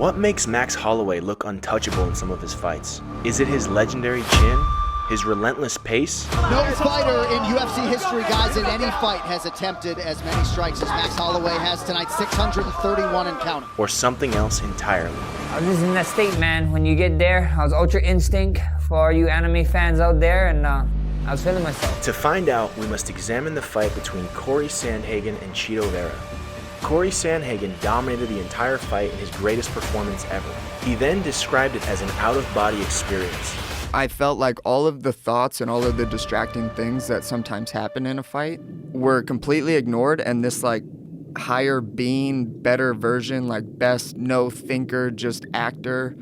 What makes Max Holloway look untouchable in some of his fights? Is it his legendary chin? His relentless pace? No fighter in UFC history, guys, in any fight has attempted as many strikes as Max Holloway has tonight, 631 and counting. Or something else entirely? I was just in that state, man. When you get there, I was Ultra Instinct for you anime fans out there, and I was feeling myself. To find out, we must examine the fight between Corey Sandhagen and Chito Vera. Corey Sandhagen dominated the entire fight in his greatest performance ever. He then described it as an out-of-body experience. I felt like all of the thoughts and all of the distracting things that sometimes happen in a fight were completely ignored, and this like higher being, better version, like best no thinker, just actor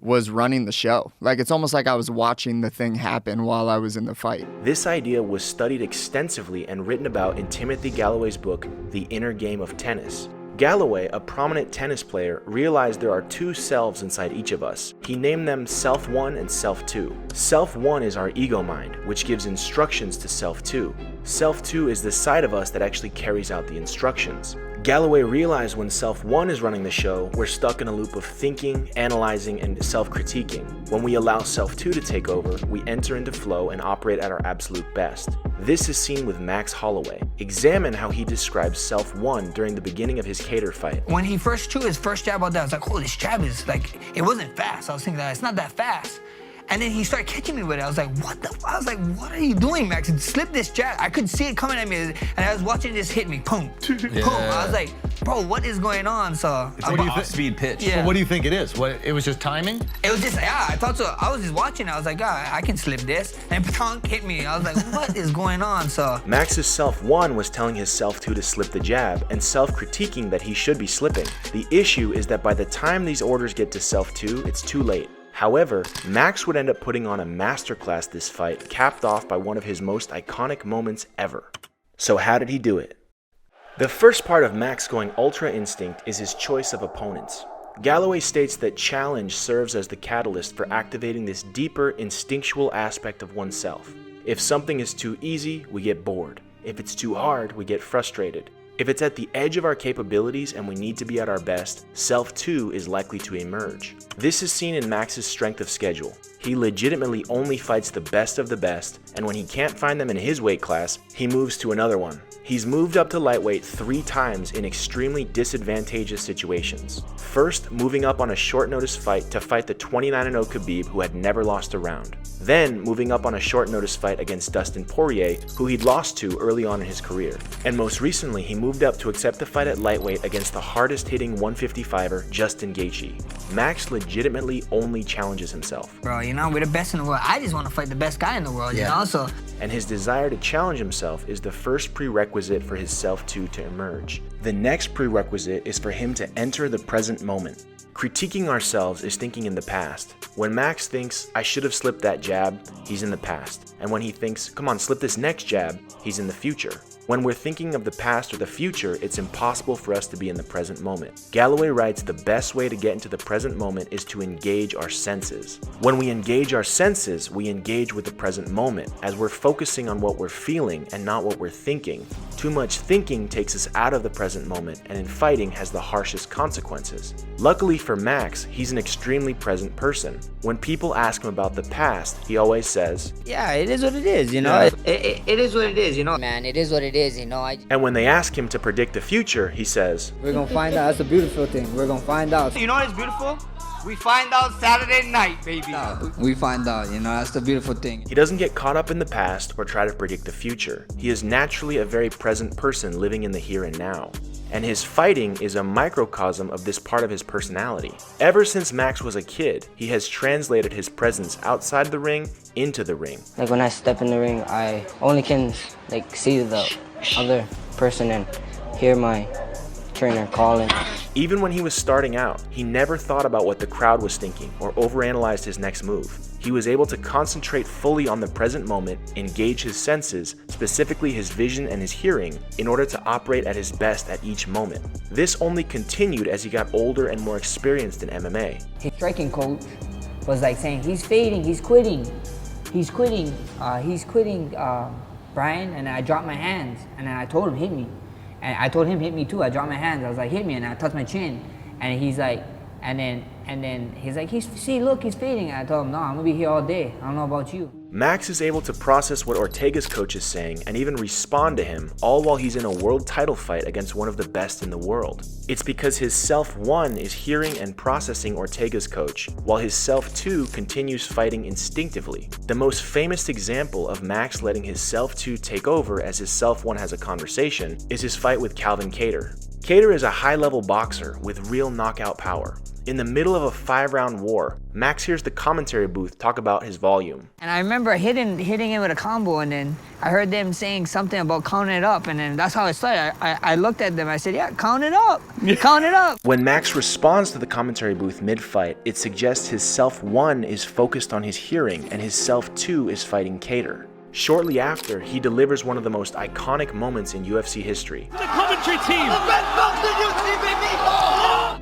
was running the show. Like it's almost like I was watching the thing happen while I was in the fight. This idea was studied extensively and written about in Timothy Galloway's book, The Inner Game of Tennis. Galloway, a prominent tennis player, realized there are two selves inside each of us. He named them Self 1 and Self 2. Self 1 is our ego mind, which gives instructions to Self 2. Self 2 is the side of us that actually carries out the instructions. Galloway realized when Self 1 is running the show, we're stuck in a loop of thinking, analyzing, and self-critiquing. When we allow Self 2 to take over, we enter into flow and operate at our absolute best. This is seen with Max Holloway. Examine how he describes Self 1 during the beginning of his Cater fight. When he first threw his first jab out there, I was like, oh, this jab is like, it wasn't fast. I was thinking that it's not that fast. And then he started catching me with it. I was like, what the I was like, what are you doing, Max? Slip this jab. I could see it coming at me, and I was watching it just hit me. Boom. Yeah. Boom. I was like, bro, what is going on? So it's an off-speed pitch. Yeah. Well, what do you think it is? What, it was just timing? It was just, yeah, I thought so. I was just watching. I was like, yeah, I can slip this. And punk hit me. I was like, what is going on? So Max's Self 1 was telling his Self 2 to slip the jab and self-critiquing that he should be slipping. The issue is that by the time these orders get to Self 2, it's too late. However, Max would end up putting on a masterclass this fight, capped off by one of his most iconic moments ever. So how did he do it? The first part of Max going Ultra Instinct is his choice of opponents. Galloway states that challenge serves as the catalyst for activating this deeper, instinctual aspect of oneself. If something is too easy, we get bored. If it's too hard, we get frustrated. If it's at the edge of our capabilities and we need to be at our best, Self 2 is likely to emerge. This is seen in Max's strength of schedule. He legitimately only fights the best of the best, and when he can't find them in his weight class, he moves to another one. He's moved up to lightweight 3 times in extremely disadvantageous situations. First, moving up on a short notice fight to fight the 29-0 Khabib who had never lost a round. Then, moving up on a short notice fight against Dustin Poirier, who he'd lost to early on in his career. And most recently, he moved up to accept the fight at lightweight against the hardest-hitting 155er, Justin Gaethje. Max legitimately only challenges himself. Bro, you know, we're the best in the world. I just want to fight the best guy in the world, you know, so. And his desire to challenge himself is the first prerequisite for his Self 2 to emerge. The next prerequisite is for him to enter the present moment. Critiquing ourselves is thinking in the past. When Max thinks, I should have slipped that jab, he's in the past. And when he thinks, come on, slip this next jab, he's in the future. When we're thinking of the past or the future, it's impossible for us to be in the present moment. Galloway writes the best way to get into the present moment is to engage our senses. When we engage our senses, we engage with the present moment, as we're focusing on what we're feeling and not what we're thinking. Too much thinking takes us out of the present moment, and in fighting has the harshest consequences. Luckily for Max, he's an extremely present person. When people ask him about the past, he always says, yeah, it is what it is, you know? It is what it is, you know? Man, it is what it is, you know? And when they ask him to predict the future, he says, we're gonna find out. That's a beautiful thing. We're gonna find out. You know what's beautiful? We find out Saturday night, baby. We find out, you know, that's the beautiful thing. He doesn't get caught up in the past or try to predict the future. He is naturally a very present person living in the here and now. And his fighting is a microcosm of this part of his personality. Ever since Max was a kid, he has translated his presence outside the ring into the ring. Like when I step in the ring, I only can like see the other person and hear my trainer calling. Even when he was starting out, he never thought about what the crowd was thinking or overanalyzed his next move. He was able to concentrate fully on the present moment, engage his senses, specifically his vision and his hearing, in order to operate at his best at each moment. This only continued as he got older and more experienced in MMA. His striking coach was like saying, he's fading, he's quitting, Brian, and I dropped my hands, and then I told him, hit me. And I told him, hit me too. I dropped my hands. I was like, hit me, and I touched my chin. And he's like, And then he's like, look, he's fading. I told him, no, I'm gonna be here all day. I don't know about you. Max is able to process what Ortega's coach is saying and even respond to him, all while he's in a world title fight against one of the best in the world. It's because his self 1 is hearing and processing Ortega's coach, while his self 2 continues fighting instinctively. The most famous example of Max letting his self 2 take over as his self 1 has a conversation is his fight with Calvin Kattar. Kattar is a high-level boxer with real knockout power. In the middle of a 5-round war, Max hears the commentary booth talk about his volume. And I remember hitting him with a combo, and then I heard them saying something about counting it up, and then that's how it started. I looked at them, I said, yeah, count it up, count it up. When Max responds to the commentary booth mid-fight, it suggests his self 1 is focused on his hearing and his self 2 is fighting Kattar. Shortly after, he delivers one of the most iconic moments in UFC history. The commentary team!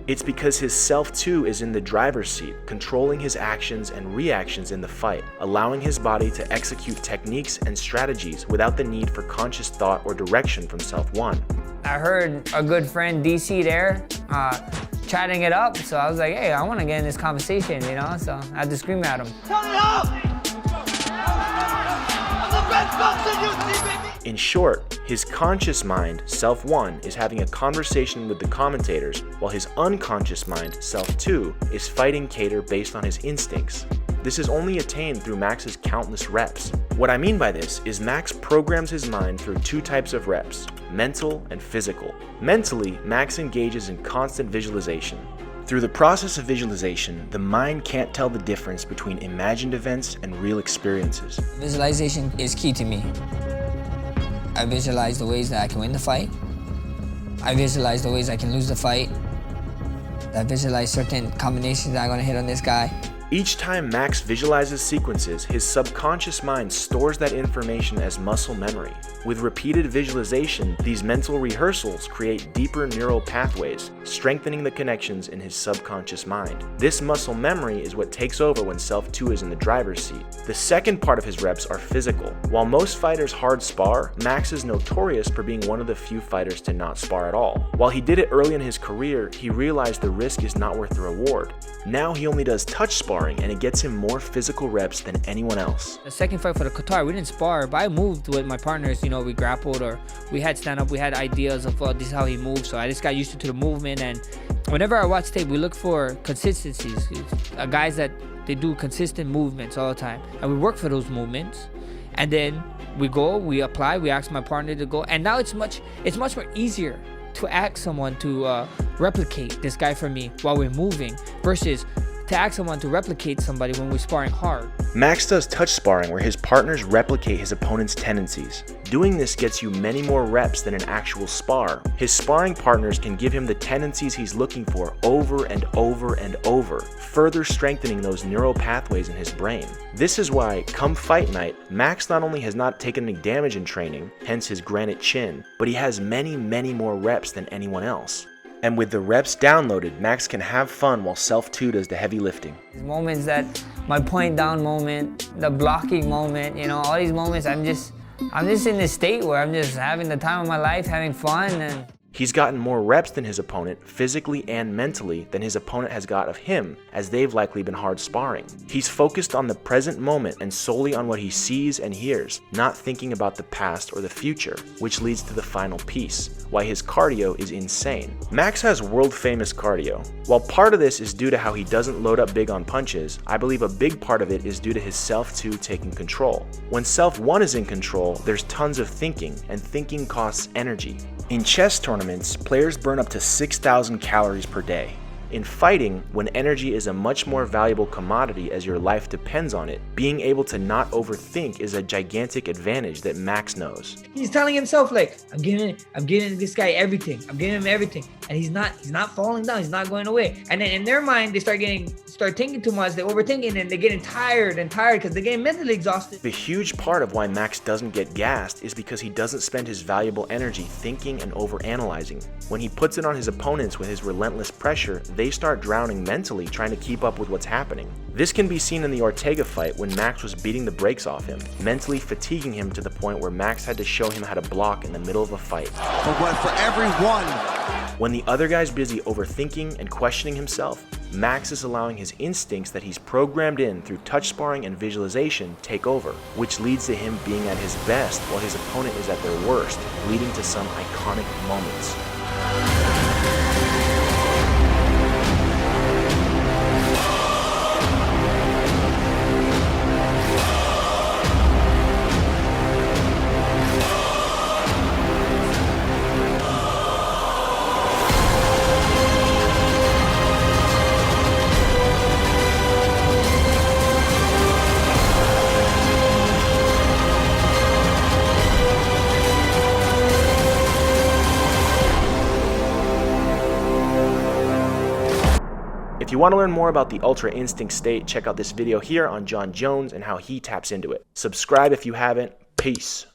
It's because his self 2 is in the driver's seat, controlling his actions and reactions in the fight, allowing his body to execute techniques and strategies without the need for conscious thought or direction from self 1. I heard a good friend DC there chatting it up, so I was like, hey, I want to get in this conversation, you know, so I had to scream at him. Turn it up! I'm the best boxer you see, baby! In short, his conscious mind, self 1, is having a conversation with the commentators, while his unconscious mind, self 2, is fighting Kattar based on his instincts. This is only attained through Max's countless reps. What I mean by this is Max programs his mind through 2 types of reps, mental and physical. Mentally, Max engages in constant visualization. Through the process of visualization, the mind can't tell the difference between imagined events and real experiences. Visualization is key to me. I visualize the ways that I can win the fight. I visualize the ways I can lose the fight. I visualize certain combinations that I'm gonna hit on this guy. Each time Max visualizes sequences, his subconscious mind stores that information as muscle memory. With repeated visualization, these mental rehearsals create deeper neural pathways, strengthening the connections in his subconscious mind. This muscle memory is what takes over when self 2 is in the driver's seat. The second part of his reps are physical. While most fighters hard spar, Max is notorious for being one of the few fighters to not spar at all. While he did it early in his career, he realized the risk is not worth the reward. Now he only does touch sparring, and it gets him more physical reps than anyone else. The second fight for the Qatar, we didn't spar, but I moved with my partners. You know, we grappled or we had stand up. We had ideas of this is how he moves. So I just got used to the movement. And whenever I watch tape, we look for consistencies. Guys that they do consistent movements all the time, and we work for those movements. And then we go, we apply, we ask my partner to go, and now it's much more easier to ask someone to replicate this guy for me while we're moving versus to ask someone to replicate somebody when we're sparring hard. Max does touch sparring where his partners replicate his opponent's tendencies. Doing this gets you many more reps than an actual spar. His sparring partners can give him the tendencies he's looking for over and over and over, further strengthening those neural pathways in his brain. This is why, come fight night, Max not only has not taken any damage in training, hence his granite chin, but he has many more reps than anyone else. And with the reps downloaded, Max can have fun while self 2 does the heavy lifting. These moments that my point down moment, the blocking moment, you know, all these moments, I'm just in this state where I'm just having the time of my life, having fun. And he's gotten more reps than his opponent, physically and mentally, than his opponent has got of him, as they've likely been hard sparring. He's focused on the present moment and solely on what he sees and hears, not thinking about the past or the future, which leads to the final piece, why his cardio is insane. Max has world-famous cardio. While part of this is due to how he doesn't load up big on punches, I believe a big part of it is due to his self 2 taking control. When self 1 is in control, there's tons of thinking, and thinking costs energy. In chess tournaments, players burn up to 6,000 calories per day. In fighting, when energy is a much more valuable commodity as your life depends on it, being able to not overthink is a gigantic advantage that Max knows. he's telling himself like, I'm giving this guy everything. I'm giving him everything. And he's not falling down. He's not going away. And then in their mind, they start thinking too much. They're overthinking and they're getting tired because they're getting mentally exhausted. The huge part of why Max doesn't get gassed is because he doesn't spend his valuable energy thinking and overanalyzing. When he puts it on his opponents with his relentless pressure, they start drowning mentally trying to keep up with what's happening. This can be seen in the Ortega fight when Max was beating the brakes off him, mentally fatiguing him to the point where Max had to show him how to block in the middle of a fight. But for everyone. When the other guy's busy overthinking and questioning himself, Max is allowing his instincts that he's programmed in through touch sparring and visualization take over, which leads to him being at his best while his opponent is at their worst, leading to some iconic moments. If you want to learn more about the Ultra Instinct state, check out this video here on John Jones and how he taps into it. Subscribe if you haven't. Peace.